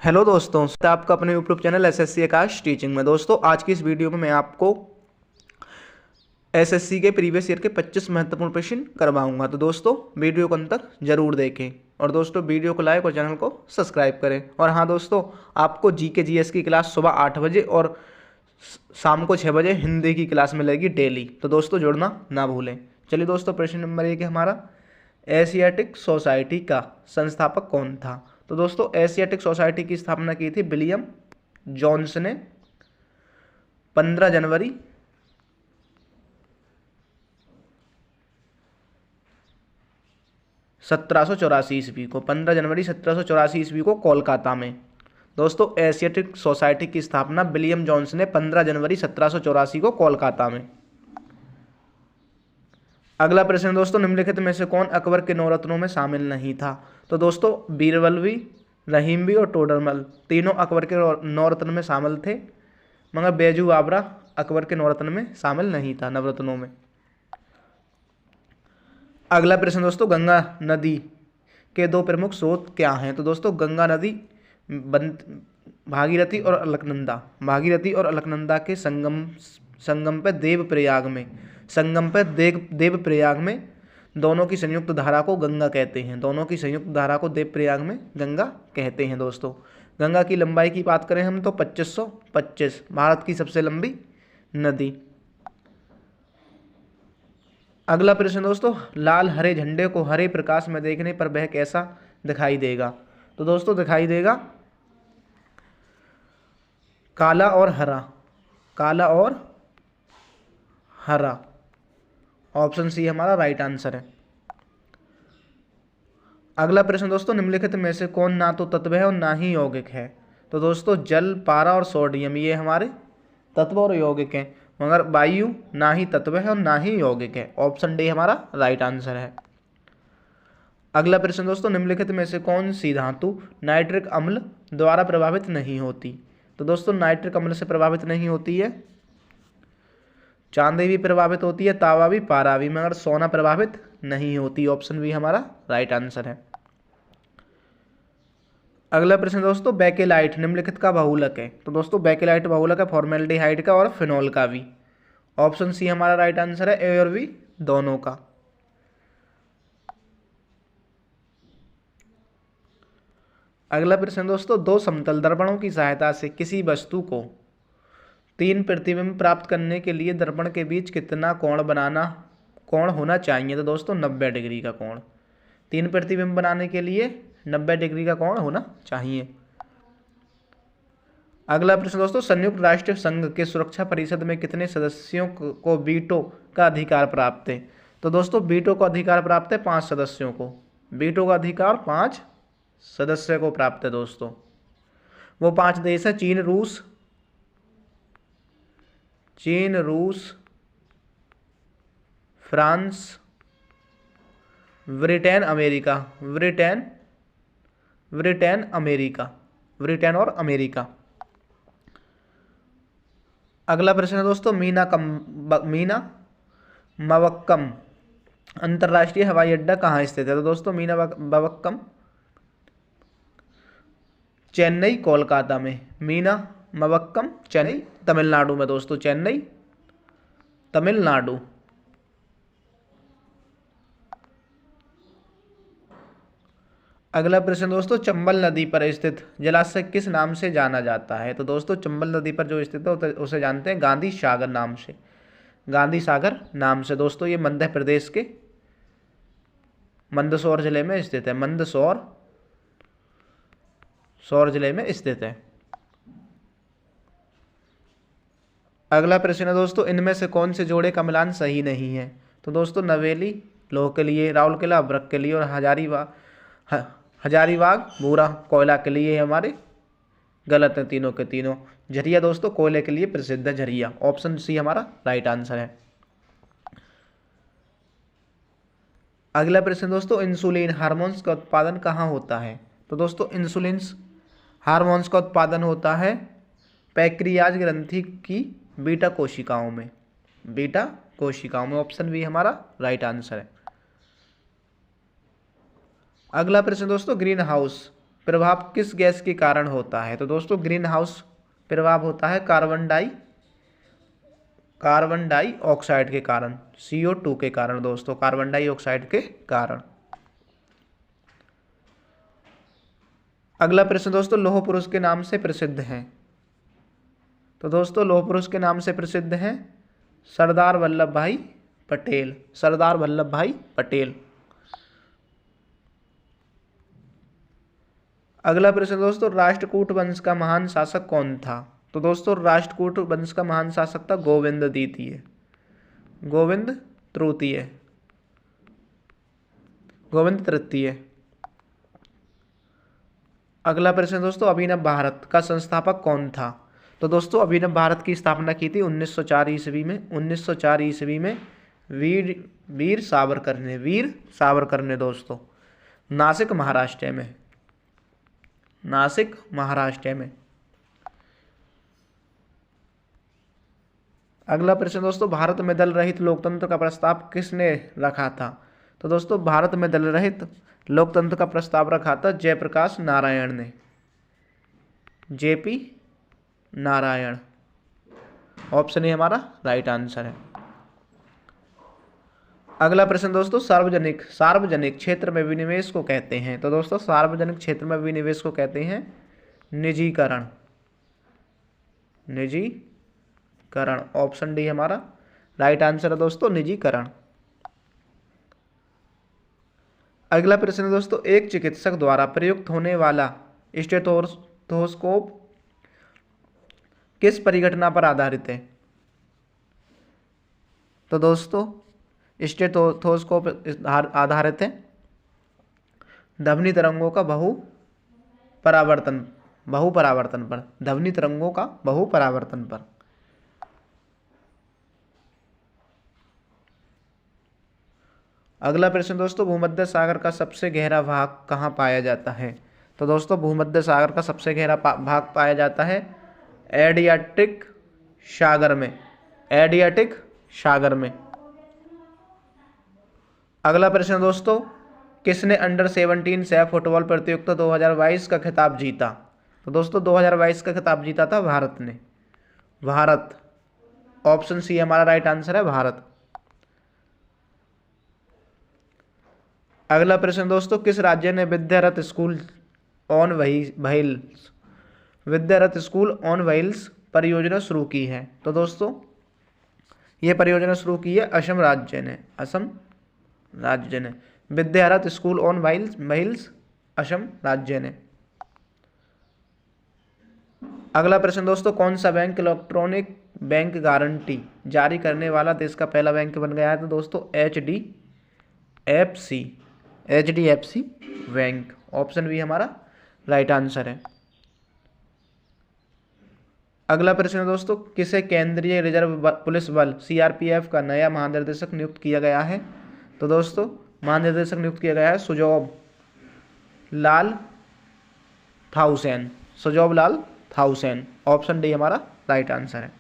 Hello दोस्तों, तो आपका अपने यूट्यूब चैनल एसएससी आकाश टीचिंग में। दोस्तों आज की इस वीडियो में मैं आपको एसएससी के प्रीवियस ईयर के 25 महत्वपूर्ण प्रश्न करवाऊंगा। तो दोस्तों वीडियो को अंत तक जरूर देखें और दोस्तों वीडियो को लाइक और चैनल को सब्सक्राइब करें। और हाँ दोस्तों, आपको जीके जीएस की क्लास सुबह 8 बजे और शाम को 6 बजे हिंदी की क्लास मिलेगी डेली। तो दोस्तों जुड़ना ना भूलें। चलिए दोस्तों, प्रश्न नंबर 1 है हमारा, एशियाटिक सोसाइटी का संस्थापक कौन था? तो दोस्तों एशियाटिक सोसाइटी की स्थापना की थी विलियम जोन्स ने 15 जनवरी 1784 ईस्वी को। 15 जनवरी 1784 ईस्वी को कोलकाता में। दोस्तों एशियाटिक सोसाइटी की स्थापना विलियम जोन्स ने 15 जनवरी 1784 को कोलकाता में। अगला प्रश्न दोस्तों, निम्नलिखित में से कौन अकबर के नौरत्नों में शामिल नहीं था? तो दोस्तों बीरबल, रहीम और टोडरमल तीनों अकबर के नौरत्न में शामिल थे, मगर बैजू बावरा अकबर के नौरत्न में शामिल नहीं था, नवरत्नों में। अगला प्रश्न दोस्तों, गंगा नदी के दो प्रमुख स्रोत क्या हैं? तो दोस्तों गंगा नदी भागीरथी और अलकनंदा, भागीरथी और अलकनंदा के संगम पर देवप्रयाग में दोनों की संयुक्त धारा को गंगा कहते हैं। दोनों की संयुक्त धारा को देवप्रयाग में गंगा कहते हैं। दोस्तों गंगा की लंबाई की बात करें हम तो 2525, भारत की सबसे लंबी नदी। अगला प्रश्न दोस्तों, लाल हरे झंडे को हरे प्रकाश में देखने पर वह कैसा दिखाई देगा? तो दोस्तों दिखाई देगा काला और हरा, काला और हरा। ऑप्शन सी हमारा राइट आंसर है। अगला प्रश्न दोस्तों, निम्नलिखित में से कौन ना तो तत्व है और ना ही यौगिक है? तो दोस्तों जल, पारा और सोडियम ये हमारे तत्व और यौगिक हैं, मगर वायु ना ही तत्व है और ना ही यौगिक है। ऑप्शन डी हमारा राइट आंसर है। अगला प्रश्न दोस्तों, निम्नलिखित में से कौन सी धातु नाइट्रिक अम्ल द्वारा प्रभावित नहीं होती? तो दोस्तों नाइट्रिक अम्ल से प्रभावित नहीं होती है चांदी भी प्रभावित होती है, तांबा भी, पारा भी, मगर सोना प्रभावित नहीं होती। ऑप्शन बी हमारा राइट आंसर है। अगला प्रश्न दोस्तों, बेकेलाइट निम्नलिखित का बहुलक है? तो दोस्तों बेकेलाइट बहुलक है फॉर्मेल्डिहाइड का और फिनोल का भी। ऑप्शन सी हमारा राइट आंसर है, ए और बी दोनों का। अगला प्रश्न दोस्तों, दो समतल दर्पणों की सहायता से किसी वस्तु को 3 प्रतिबिंब प्राप्त करने के लिए दर्पण के बीच कितना कोण होना चाहिए? तो दोस्तों 90 डिग्री का कोण। 3 प्रतिबिंब बनाने के लिए 90 डिग्री का कोण होना चाहिए। अगला प्रश्न दोस्तों, संयुक्त राष्ट्र संघ के सुरक्षा परिषद में कितने सदस्यों को वीटो का अधिकार प्राप्त है? तो दोस्तों वीटो का अधिकार प्राप्त है 5 सदस्यों को। वीटो का अधिकार 5 सदस्य को प्राप्त है। दोस्तों वो 5 देश है, चीन, रूस, फ्रांस, ब्रिटेन और अमेरिका। अगला प्रश्न है दोस्तों, मीना मवक्कम अंतर्राष्ट्रीय हवाई अड्डा कहाँ स्थित है? तो दोस्तों मीना मवक्कम चेन्नई कोलकाता में। मीना मवक्कम चेन्नई तमिलनाडु में। दोस्तों चेन्नई तमिलनाडु। अगला प्रश्न दोस्तों, चंबल नदी पर स्थित जलाशय किस नाम से जाना जाता है? तो दोस्तों चंबल नदी पर जो स्थित है उसे जानते हैं गांधी सागर नाम से। गांधी सागर नाम से। दोस्तों ये मध्य प्रदेश के मंदसौर जिले में स्थित है। मंदसौर जिले में स्थित है। अगला प्रश्न है दोस्तों, इनमें से कौन से जोड़े का मिलान सही नहीं है? तो दोस्तों नवेली लोह के लिए, राउरकेला अभ्रक के लिए और हजारीबाग भूरा कोयला के लिए हमारे गलत हैं तीनों के तीनों। झरिया दोस्तों कोयले के लिए प्रसिद्ध है, झरिया। ऑप्शन सी हमारा राइट आंसर है। अगला प्रश्न दोस्तों, इंसुलिन हार्मोन्स का उत्पादन कहाँ होता है? तो दोस्तों इंसुलिन हार्मोन्स का उत्पादन होता है पैक्रियाज ग्रंथि की बीटा कोशिकाओं में। ऑप्शन बी हमारा राइट आंसर है। अगला प्रश्न दोस्तों, ग्रीन हाउस प्रभाव किस गैस के कारण होता है? तो दोस्तों ग्रीन हाउस प्रभाव होता है कार्बन डाइऑक्साइड के कारण, CO2 के कारण दोस्तों, कार्बन डाइऑक्साइड के कारण। अगला प्रश्न दोस्तों, लौह पुरुष के नाम से प्रसिद्ध हैं। तो दोस्तों लौह पुरुष के नाम से प्रसिद्ध हैं सरदार वल्लभ भाई पटेल, सरदार वल्लभ भाई पटेल। अगला प्रश्न दोस्तों, राष्ट्रकूट वंश का महान शासक कौन था? तो दोस्तों राष्ट्रकूट वंश का महान शासक था गोविंद द्वितीय, गोविंद तृतीय, गोविंद तृतीय। अगला प्रश्न दोस्तों, अभिनव भारत का संस्थापक कौन था? तो दोस्तों अभिनव भारत की स्थापना की थी 1904 ईस्वी में, 1904 ईस्वी में वीर सावरकर ने दोस्तों, नासिक महाराष्ट्र में, नासिक महाराष्ट्र में। अगला प्रश्न दोस्तों, भारत में दल रहित लोकतंत्र का प्रस्ताव किसने रखा था? तो दोस्तों भारत में दल रहित लोकतंत्र का प्रस्ताव रखा था जयप्रकाश नारायण ने, JP नारायण। ऑप्शन ए हमारा राइट आंसर है। अगला प्रश्न दोस्तों, सार्वजनिक क्षेत्र में विनिवेश को कहते हैं। तो दोस्तों सार्वजनिक क्षेत्र में विनिवेश को कहते हैं निजीकरण, निजीकरण। ऑप्शन डी हमारा राइट आंसर है दोस्तों, निजीकरण। अगला प्रश्न दोस्तों, एक चिकित्सक द्वारा प्रयुक्त होने वाला स्टेथोस्कोप किस परिघटना पर आधारित है? तो दोस्तों स्टेथोस्कोप आधारित है ध्वनि तरंगों का बहुपरावर्तन पर, ध्वनि तरंगों का बहुपरावर्तन पर। अगला प्रश्न दोस्तों, भूमध्य सागर का सबसे गहरा भाग कहाँ पाया जाता है? तो दोस्तों भूमध्य सागर का सबसे गहरा भाग पाया जाता है एडियाटिक सागर में, एडियाटिक सागर में। अगला प्रश्न दोस्तों, किसने अंडर 17 सैफ फुटबॉल प्रतियोगिता 2022 का खिताब जीता? तो दोस्तों 2022 का खिताब जीता था भारत ने, भारत। ऑप्शन सी हमारा राइट आंसर है, भारत। अगला प्रश्न दोस्तों, किस राज्य ने Vidyarath school on wheels, Vidyarath school on wheels परियोजना शुरू की है? तो दोस्तों ये परियोजना शुरू की है असम राज्य ने, असम राज्य ने, Vidyarath school on wheels Assam राज्य ने। अगला प्रश्न दोस्तों, कौन सा बैंक इलेक्ट्रॉनिक बैंक गारंटी जारी करने वाला देश का पहला बैंक बन गया है? तो दोस्तों HDFC बैंक। ऑप्शन बी हमारा राइट आंसर है। अगला प्रश्न दोस्तों, किसे केंद्रीय रिजर्व पुलिस बल CRPF का नया महानिदेशक नियुक्त किया गया है? तो दोस्तों महानिदेशक नियुक्त किया गया है सुजॉब लाल थाउसेन, सुजॉब लाल थाउसेन। ऑप्शन डी हमारा राइट आंसर है।